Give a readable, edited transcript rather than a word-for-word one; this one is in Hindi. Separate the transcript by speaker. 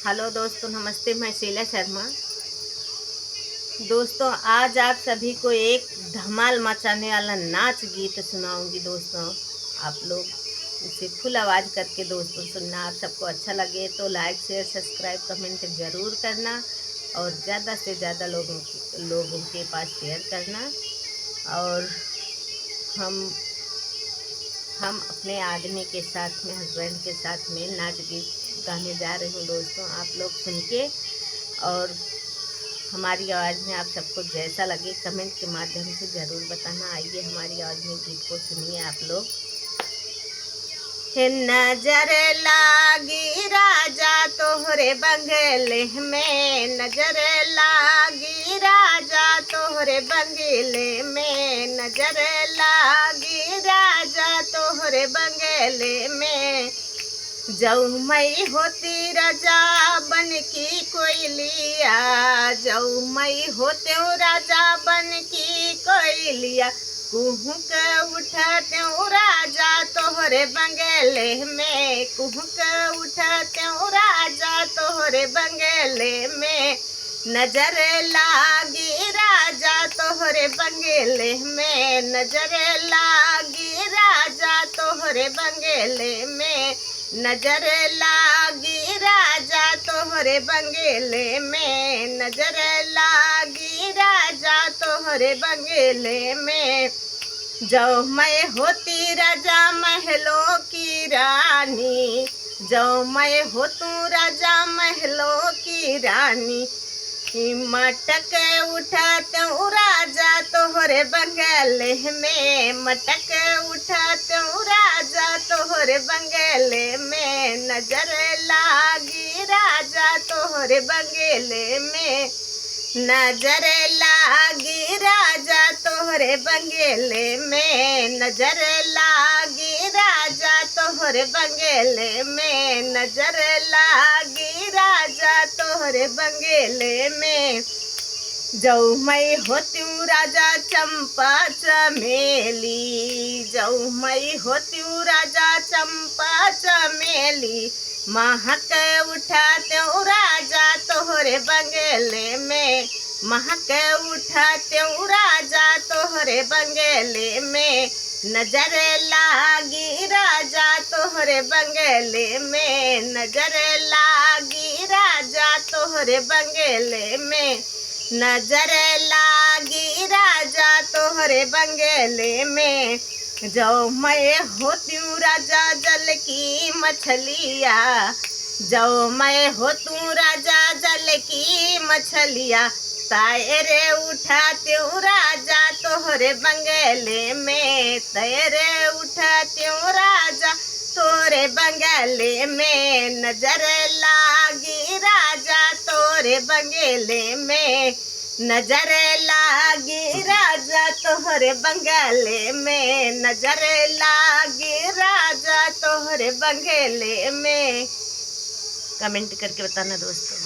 Speaker 1: हेलो दोस्तों, नमस्ते। मैं शीला शर्मा। दोस्तों, आज आप सभी को एक धमाल मचाने वाला नाच गीत सुनाऊंगी। दोस्तों, आप लोग इसे फुल आवाज़ करके दोस्तों सुनना। आप सबको अच्छा लगे तो लाइक शेयर सब्सक्राइब कमेंट ज़रूर करना और ज़्यादा से ज़्यादा लोगों के पास शेयर करना। और हम हम अपने आदमी के साथ में, हस्बैंड के साथ में नाच गीत गाने जा रही हूँ। दोस्तों, आप लोग सुन के और हमारी आवाज़ में आप सबको जैसा लगे कमेंट के माध्यम से ज़रूर बताना। आइए हमारी आवाज़ में गीत को सुनिए आप लोग। नजर लागी राजा तोहरे बंगले में, नजर लागी राजा तोहरे बंगले में, नजर लागी राजा तोहरे बंगले में। जऊ मई होती राजा बन की कोयलिया, जऊ मई होते राजा बन की कोयलिया, कुहुक उठते राजा तोहरे बंगले में, कुहुक उठते राजा तोहरे बंगले में। नजर लागी राजा तोहरे बंगले में, नजर लागी राजा तोहरे बंगले में, नजर लागी राजा तोहरे बंगले में, नजर लागी राजा तोहरे बंगले में। जो मैं होती राजा महलों की रानी, जो मैं हो तू राजा महलों की रानी, मटक उठाते राजा तोहरे बंगले में, मटक उठाते राजा तोहरे बंगले में। नजर लागी राजा तोहरे बंगले में, नजर लागी राजा तोहरे बंगले में, नजर लागी राजा तोहरे बंगले में, नजर लागी राजा तोहरे बंगले में। जऊ मैं होती राजा चंपा चमेली, जऊ मैं होती राजा चंपा चमेली, महक उठाते राजा तोहरे बंगले में, महक उठाते राजा तोहरे बंगले में। नजर लागी राजा तोहरे बंगले में, नजर लागी राजा तोहरे बंगले में, नजर लागी राजा तोहरे बंगले में। जो मैं होती राजा जल की मछलिया, जो मैं हो तू राजा जल की मछलिया, तैरे उठाते राजा तोहरे बंगले में, तैरे उठाते राजा तोरे बंगले में। नजर लागी राजा तोरे बंगले में, नजर लागी राजा तोहरे बंगले में, नजर लागी राजा तोहरे बंगले में। कमेंट करके बताना दोस्तों।